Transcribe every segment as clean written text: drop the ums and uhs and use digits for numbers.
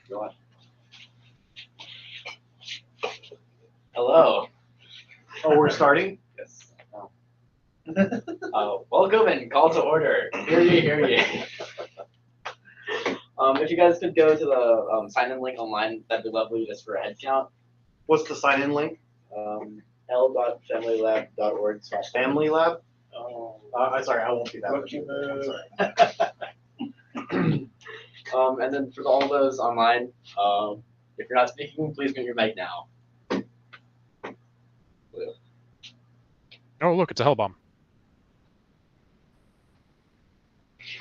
Go on. Hello. Oh, we're starting? Yes. Welcome and call to order. Hear ye, hear ye. If you guys could go to the sign-in link online, that'd be lovely just for a head count. What's the sign-in link? l.familylab.org/. FamiLAB? Oh. I'm sorry, I won't do that. I'm sorry. And then for all those online, if you're not speaking, please mute your mic now. Oh, look, it's a hell bomb.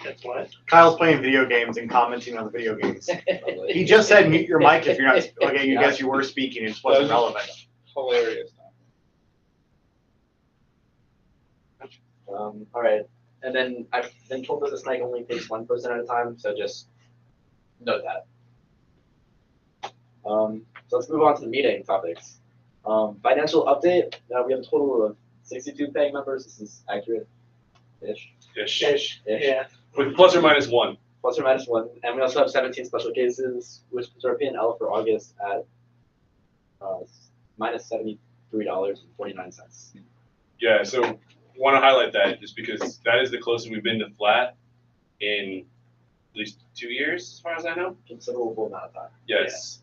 That's what? Kyle's playing video games and commenting on the video games. He just said mute your mic if you're not. Okay, you guess you were speaking. It just wasn't relevant. Hilarious. All right, and then I've been told that this mic only takes one person at a time, so just note that. So let's move on to the meeting topics. Financial update. We have a total of 62 paying members. This is accurate-ish. Ish. Yeah. With plus or minus one. Plus or minus one, and we also have 17 special cases, which puts our P&L for August at minus $73.49. Yeah, so want to highlight that just because that is the closest we've been to flat in at least 2 years, as far as I know. Considerable amount of time. Yes.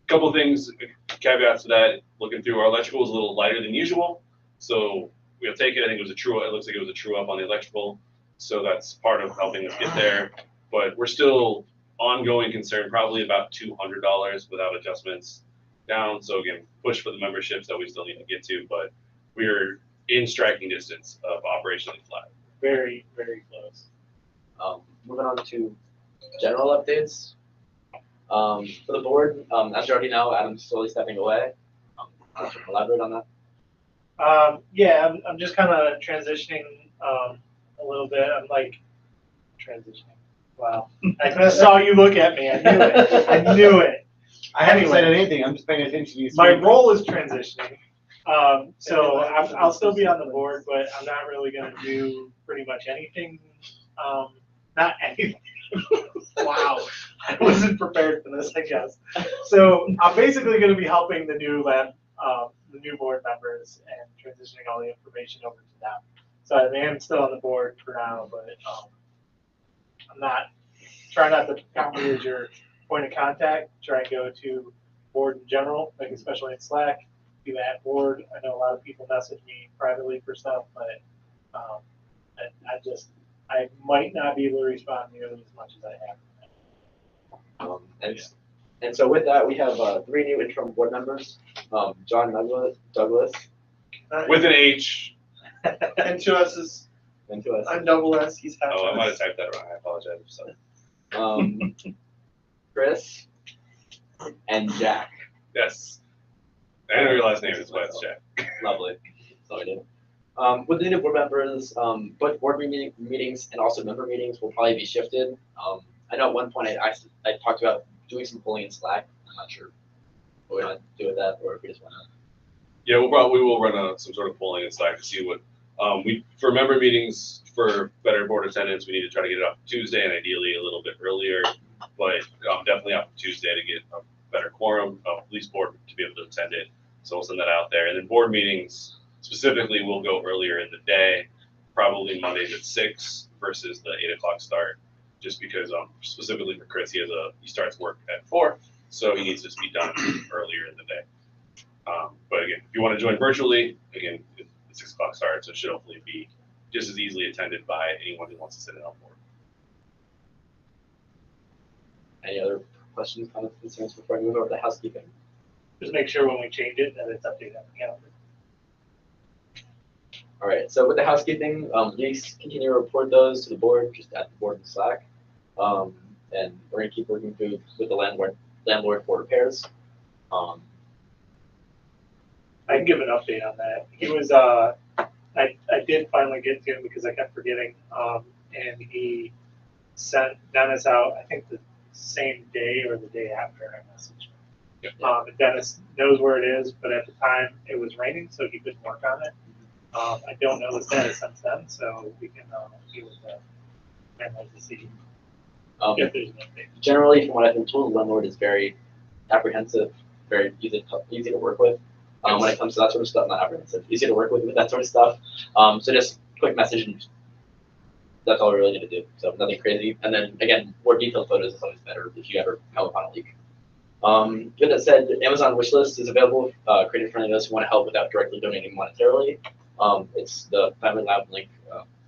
Couple things, caveats to that. Looking through, our electrical was a little lighter than usual, so we'll take it. I think it was a true. It looks like it was a true up on the electrical, so that's part of helping us get there. But we're still ongoing concern, probably about $200 without adjustments down. So again, push for the memberships that we still need to get to, but we're in striking distance of operationally flat. Very, very close. Moving on to general updates. For the board, as you already know, Adam's slowly stepping away. Elaborate on that. Yeah, I'm just kind of transitioning a little bit. I'm like transitioning. Wow. I saw you look at me. I knew it. I knew it. I haven't said anything. I'm just paying attention to you. My role is transitioning. So I'll still be on the board, but I'm not really going to do pretty much anything. Not anything. Wow. I wasn't prepared for this, I guess. So I'm basically going to be helping the new lab, the new board members and transitioning all the information over to them. So I am still on the board for now, but I'm not, try not to count me as your point of contact. Try and go to board in general, like especially in Slack, do that board. I know a lot of people message me privately for stuff, but I might not be able to respond nearly as much as I have. And so with that, we have 3 new interim board members. John Douglas. With an H. And to us is, And to us. I'm double S, he's half Oh, I might have S. typed that wrong. I apologize. So, Chris and Jack. yes. I know your last name is why it's Jack. Lovely. So I did. With the new board members, both board meetings and also member meetings will probably be shifted. I know at one point I talked about doing some polling in Slack. I'm not sure what we want to do with that, or if we just want to. Yeah, we will run some sort of polling in Slack to see what for member meetings for better board attendance. We need to try to get it up Tuesday and ideally a little bit earlier, but definitely up Tuesday to get a better quorum of at least board to be able to attend it. So we'll send that out there, and then board meetings specifically will go earlier in the day, probably Mondays at 6 versus the 8 o'clock start, just because specifically for Chris, he starts work at 4, so he needs to be done earlier in the day. But again, if you want to join virtually, again, it's 6 o'clock start, so it should hopefully be just as easily attended by anyone who wants to sit in on board. Any other questions, comments, concerns before I move over to housekeeping? Just make sure when we change it that it's updated on the calendar. All right, so with the housekeeping, please continue to report those to the board, just at the board in Slack. And we're gonna keep working through with the landlord for repairs. I can give an update on that. He was, I did finally get to him because I kept forgetting, and he sent Dennis out, I think the same day or the day after I messaged him. And Dennis knows where it is, but at the time it was raining, so he couldn't work on it. I don't know the status since then, so we can deal with that. I'd like to see If there's an update. Generally, from what I've been told, the landlord is very apprehensive, very easy to work with. When it comes to that sort of stuff, not apprehensive, easy to work with that sort of stuff. So just quick message, and that's all we really need to do. So nothing crazy. And then again, more detailed photos is always better if you ever come upon a leak. With that said, the Amazon wishlist is available, created for any of those who want to help without directly donating monetarily. It's the FamiLAB link,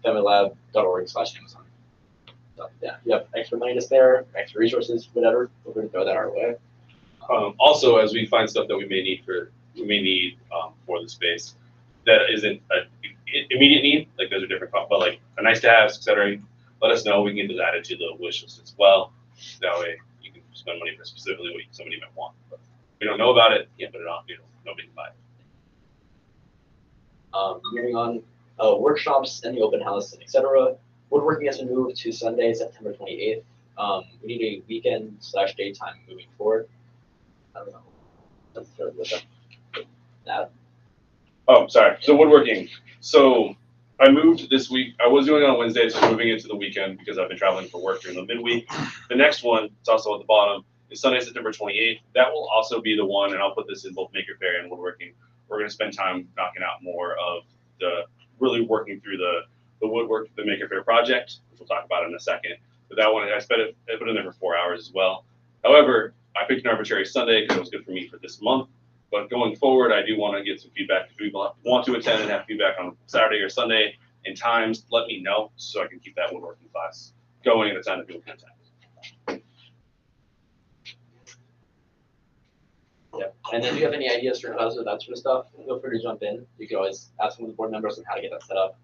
familylab.org/Amazon. So yeah, you have extra money to spare, extra resources, whatever, we're going to throw that our way. Also, as we find stuff that we may need for the space that isn't an immediate need, like those are different, but like a nice to have, etc. Let us know. We can get those added to the wish list as well. That way you can spend money for specifically what somebody might want. But if we don't know about it, can't put it on. Nobody can buy it. Moving on, workshops and the open house, etc. Woodworking has been moved to Sunday, September 28th. We need a weekend/daytime moving forward. I don't know. Let's start with that. Oh, sorry. So woodworking. So I moved this week. I was doing it on Wednesday, so moving into the weekend because I've been traveling for work during the midweek. The next one, it's also at the bottom, is Sunday, September 28th. That will also be the one, and I'll put this in both Maker Faire and woodworking. We're going to spend time knocking out more of really working through the woodwork, the Maker Faire project, which we'll talk about in a second. But that one, I put it in there for 4 hours as well. However, I picked an arbitrary Sunday because it was good for me for this month. But going forward, I do want to get some feedback. If people want to attend and have feedback on Saturday or Sunday in times, let me know so I can keep that woodworking class going at a time that people can attend. Yeah, and then if you have any ideas for houses or that sort of stuff, feel free to jump in. You can always ask one of the board members on how to get that set up.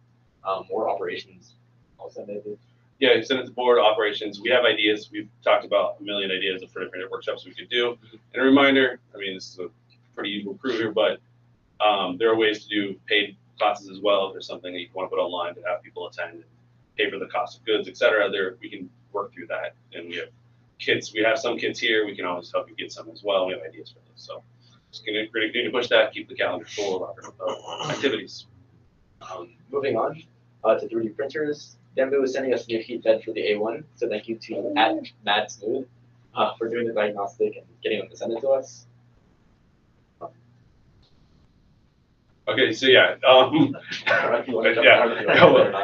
Or operations also maybe. Yeah, send it to board operations. We have ideas. We've talked about a million ideas for different workshops we could do. And a reminder, I mean, this is a pretty usual crew here, but there are ways to do paid classes as well. If there's something that you want to put online to have people attend and pay for the cost of goods, etc. There, we can work through that. And we have kits. We have some kits here. We can always help you get some as well. We have ideas for this. So just going to push that. Keep the calendar full of activities. Moving on to 3D printers. Denbu is sending us a new heat bed for the A1, so thank you to @MadSmooth for doing the diagnostic and getting them to send it to us. Okay, so yeah,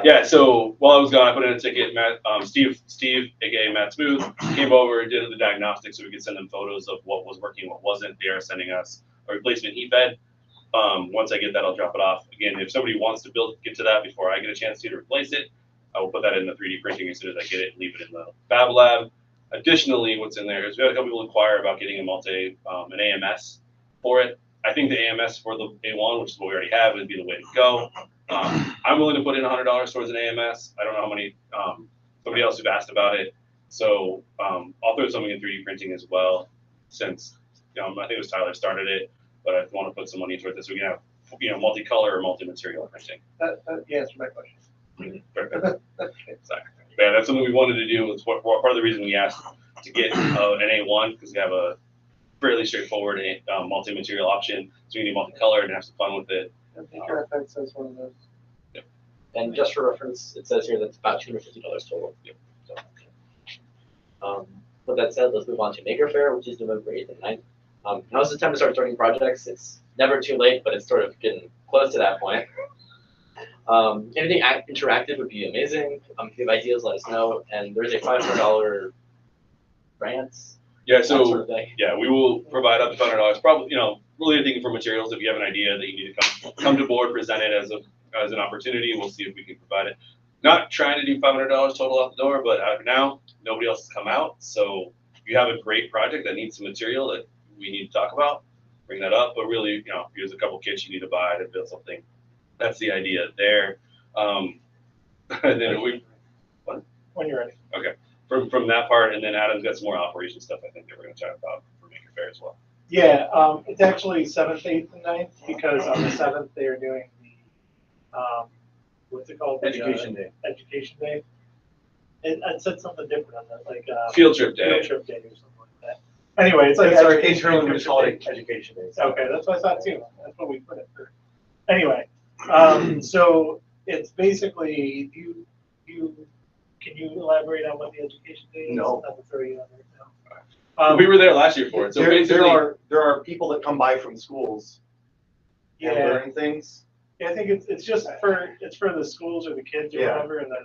yeah. So while I was gone, I put in a ticket. Steve, aka Matt Smooth, came over, did the diagnostic, so we could send them photos of what was working, what wasn't. They are sending us a replacement heat bed. Once I get that, I'll drop it off. Again, if somebody wants to get to that before I get a chance to replace it, I will put that in the 3D printing as soon as I get it and leave it in the FamiLAB. Additionally, what's in there is we had a couple people inquire about getting an AMS for it. I think the AMS for the A1, which is what we already have, would be the way to go. I'm willing to put in $100 towards an AMS. I don't know how many, somebody else who've asked about it. So I'll throw something in 3D printing as well, since I think it was Tyler started it, but I want to put some money towards this. So we can have multicolor or multi-material printing. Yeah, that's my question. Perfect. Yeah, that's something we wanted to do. It's part of the reason we asked to get an A1, because we have a fairly straightforward multi-material option. So we need multicolor and have some fun with it. I think your FX says one of those. Yep. And just for reference, it says here that's about $250 total. Yep. So, with that said, let's move on to Maker Faire, which is November 8th and 9th. Now's the time to start starting projects. It's never too late, but it's sort of getting close to that point. Anything interactive would be amazing. If you have ideas, let us know. And there's a $500 grant. Yeah, so sort of thing. yeah, we will provide up to $500. Probably, really thinking for materials. If you have an idea that you need to come to board, present it as an opportunity. We'll see if we can provide it. Not trying to do $500 total out the door, but now nobody else has come out. So if you have a great project that needs some material that we need to talk about, bring that up. But really, here's a couple kits you need to buy to build something. That's the idea there. And then When you're ready. Okay. From that part, and then Adam's got some more operation stuff I think that we're going to chat about for Maker Faire as well. Yeah, it's actually 7th, 8th, and 9th, because on the 7th they are doing the, what's it called? Education Day. Education Day. It said something different on that, like Field trip day. Field trip day or something like that. Anyway, it's like It's our education internal we day. just call it education day. Okay, that's what I thought too. That's what we put it for. Anyway, so it's basically you can you elaborate on what the education day is? No. I will throw you on right now. We were there last year for it, so there basically. there are people that come by from schools and Yeah, learn things. yeah, I think it's just for the schools or the kids or Yeah. whatever, and then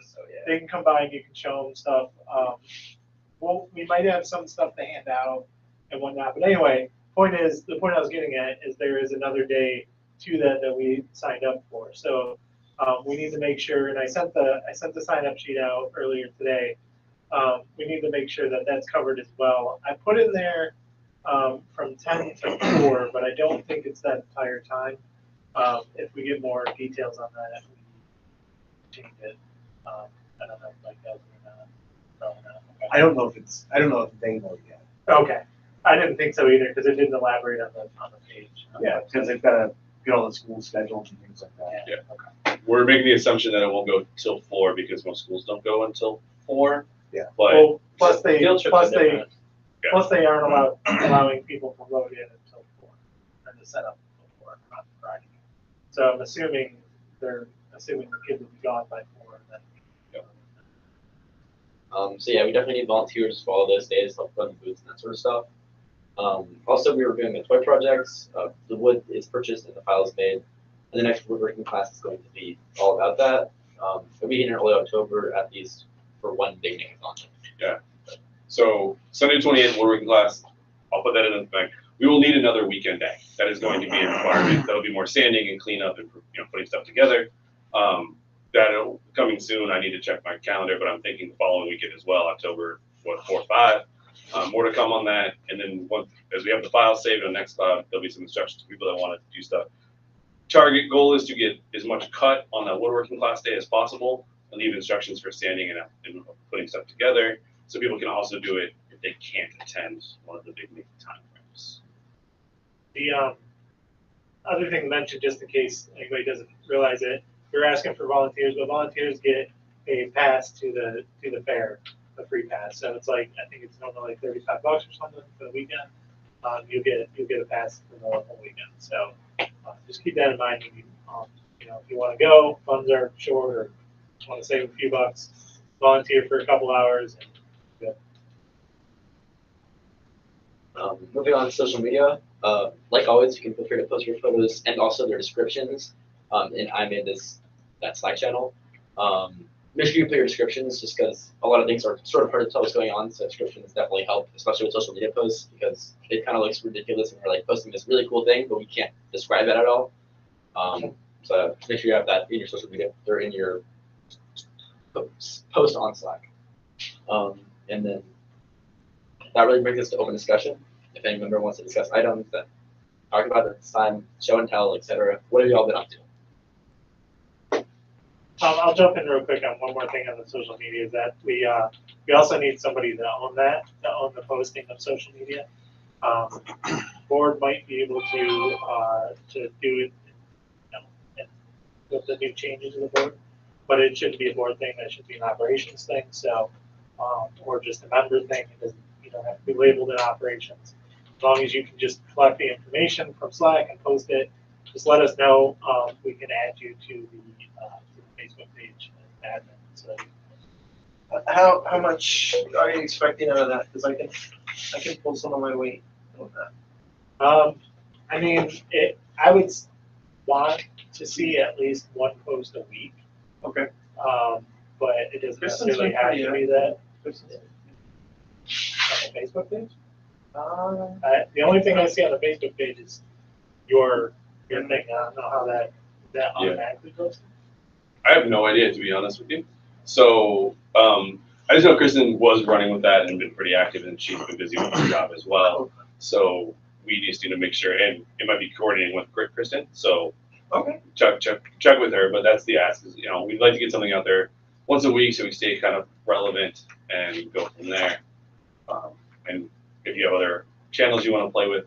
they can come by and you can show them stuff. Well, we might have some stuff to hand out and whatnot, but anyway, the point I was getting at is there is another day to that we signed up for. So we need to make sure, and I sent the sign up sheet out earlier today. We need to make sure that that's covered as well. I put in there from 10 to 4, but I don't think it's that entire time. If we get more details on that, we change it. I don't know if Mike does or not. Probably not. Okay. I don't know if they know yet. Okay. I didn't think so either because it didn't elaborate on the page. Yeah, because they've got to get all the school schedules and things like that. Yeah. We're making the assumption that it won't go till 4 because most schools don't go until 4. Yeah. But Well, plus they Field trips are different. aren't allowing people to load in until 4 and to set up before on Friday. So I'm assuming the kids will be gone by 4. And then, So yeah, we definitely need volunteers for all those days, like run booths and that sort of stuff. Also, we were doing the toy projects. The wood is purchased and the file is made. And the next woodworking class is going to be all about that. It'll be in early October at least for one big hackathon. Yeah. So Sunday 28th, woodworking class. I'll put that in the thing. We will need another weekend day. That is going to be a requirement. That'll be more sanding and cleanup and putting stuff together. That'll coming soon. I need to check my calendar, but I'm thinking the following weekend as well, October 4 or 5. More to come on that. And then as we have the file saved on Nextcloud, there'll be some instructions for people that want to do stuff. Target goal is to get as much cut on that woodworking class day as possible and leave instructions for sanding and putting stuff together so people can also do it if they can't attend one of the big time frames. The other thing to mention, just in case anybody doesn't realize it, we're asking for volunteers, but volunteers get a pass to the fair, a free pass. So it's like I think it's normally like $35 or something for the weekend. You'll get a pass for the whole weekend. So just keep that in mind. If you want to go, funds are short, or want to save a few bucks, volunteer for a couple hours. And Moving on to social media, like always, you can feel free to post your photos and also their descriptions. And I made that Slack channel. Make sure you put your descriptions just because a lot of things are sort of hard to tell what's going on. So descriptions definitely help, especially with social media posts because it kind of looks ridiculous and we're like posting this really cool thing, but we can't describe it at all. So make sure you have that in your social media or in your post on Slack. And then that really brings us to open discussion. If any member wants to discuss items that talk about at this time, show and tell, etc. What have you all been up to? I'll jump in real quick on one more thing on the social media. Is that we also need somebody to own the posting of social media. Board might be able to do it, with the new changes to the board, but it shouldn't be a board thing. That should be an operations thing. So, or just a member thing. It doesn't have to be labeled in operations. As long as you can just collect the information from Slack and post it, just let us know. We can add you to the Facebook page as admin. So, How much are you expecting out of that? Because I can pull some of my weight on that. I mean, I would want to see at least one post a week. Okay. But it doesn't Kristen's necessarily been have pretty to be that. On the Facebook page? The only thing I see on the Facebook page is your thing. I don't know how that automatically goes. I have no idea, to be honest with you. So I just know Kristen was running with that and been pretty active, and she's been busy with her job as well. So we just need to make sure, and it might be coordinating with Kristen. So Okay. check with her. But that's the ask. Is we'd like to get something out there once a week so we stay kind of relevant and go from there. And if you have other channels you want to play with.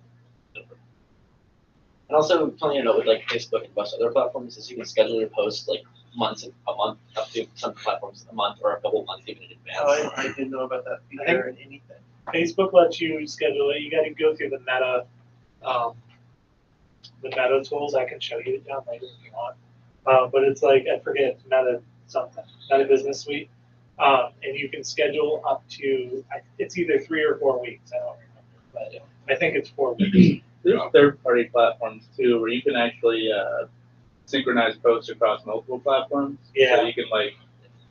And also, plenty of note with like Facebook and most other platforms is you can schedule your posts like a month, up to some platforms a month or a couple of months even in advance. I didn't know about that feature in anything. Facebook lets you schedule it. You got to go through the meta tools. I can show you it down later if you want. But it's like I forget, Meta something, Meta Business Suite. And you can schedule up to, it's either 3 or 4 weeks, I don't remember, but I think it's 4 weeks. There's third-party platforms too, where you can actually synchronize posts across multiple platforms. Yeah. So you can like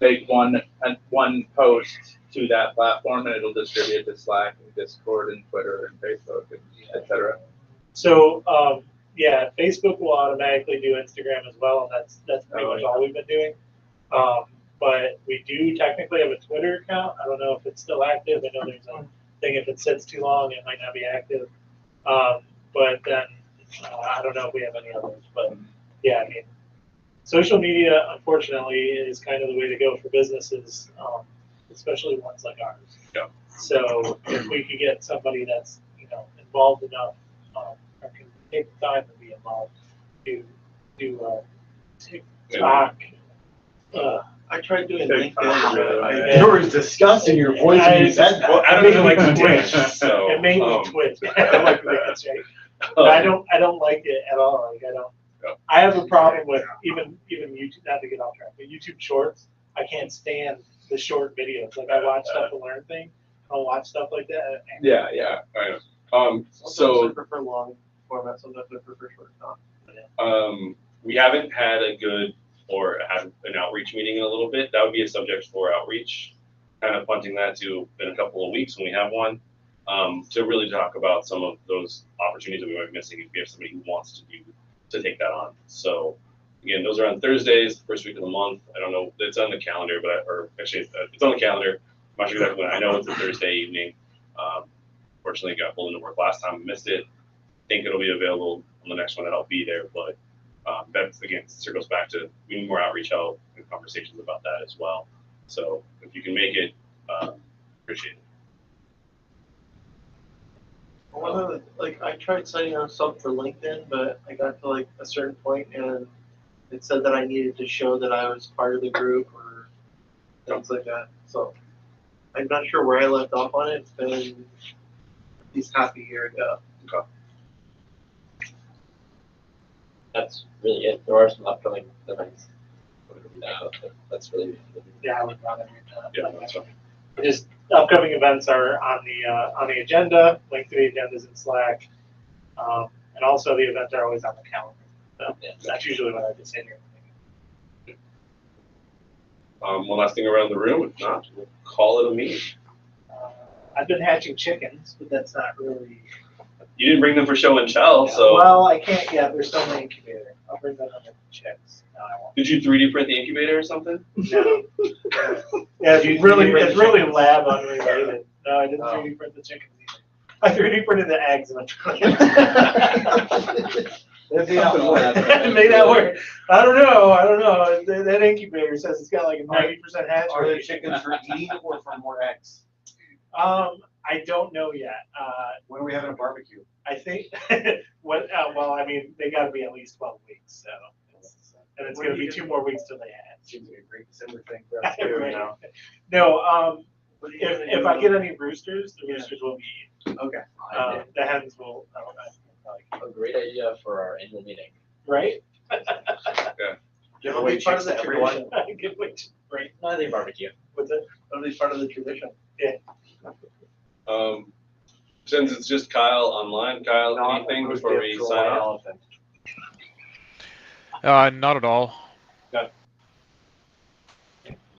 make one post to that platform, and it'll distribute to Slack and Discord and Twitter and Facebook and etc. So, yeah, Facebook will automatically do Instagram as well, and that's pretty much all we've been doing. But we do technically have a Twitter account. I don't know if it's still active. I know there's a thing, if it sits too long, it might not be active. But then I don't know if we have any others. But yeah, I mean, social media, unfortunately, is kind of the way to go for businesses, especially ones like ours. Yeah. So if we could get somebody that's involved enough, or can take the time to be involved, to do TikTok. I tried doing TikTok, LinkedIn. You were disgusting your voice when you said that. Well, Adam doesn't like to Twitch, so. It made me twitch. I like the that's right. But I don't like it at all. Like I don't. Yeah. I have a problem with even YouTube. Not to get off track, but YouTube Shorts. I can't stand the short videos. Like I watch stuff to learn things. I'll watch stuff like that. Yeah, I know. Sometimes So I prefer long format. Sometimes I prefer short format. we haven't had a good or had an outreach meeting in a little bit. That would be a subject for outreach. Kind of punting that to in a couple of weeks when we have one, to really talk about some of those opportunities that we might be missing if we have somebody who wants to take that on. So again, those are on Thursdays, the first week of the month. I don't know, it's on the calendar, or actually it's on the calendar. I'm not sure exactly when. I know it's a Thursday evening. Fortunately, got pulled into work last time, missed it. Think it'll be available on the next one that I'll be there, but that again circles back to we need more outreach help and conversations about that as well. So if you can make it, appreciate it. One of the, I tried signing us up for LinkedIn, but I got to like a certain point and it said that I needed to show that I was part of the group or things like that. So I'm not sure where I left off on it. It's been at least half a year ago. Okay. That's really it. There are some upcoming events. That's really. Yeah, I would rather do that. Yeah, that's fine. Just upcoming events are on the agenda. Link to the agenda is in Slack, and also the events are always on the calendar. So that's usually what I just say here. One last thing around the room. If not, we'll call it a meeting. I've been hatching chickens, but that's not really. You didn't bring them for show and tell, so. Well, I can't yet. They're still in the incubator. I'll bring them in the chicks. No, I won't. Did you 3D print the incubator or something? No. Yeah, it's really lab unrelated. No, I didn't 3D print the chickens either. I 3D printed the eggs and made that work. I don't know. That incubator says it's got like a 90% hatch Are rate. the chickens for eating or for more eggs? I don't know yet. When are we having a barbecue? I think well, I mean, they got to be at least 12 weeks, so. And it's going to be 2 more weeks till they hatch. Seems like a great December thing for us to do Right. now. No, if I get any roosters, the roosters will be eaten. Okay. The hens will. A great idea for our annual meeting. Right? It'll be part of the tradition. Good way to break. I think barbecue. What's it? It'll be part of the tradition. Since it's just Kyle online, Kyle, anything before we sign off? Not at all. Okay.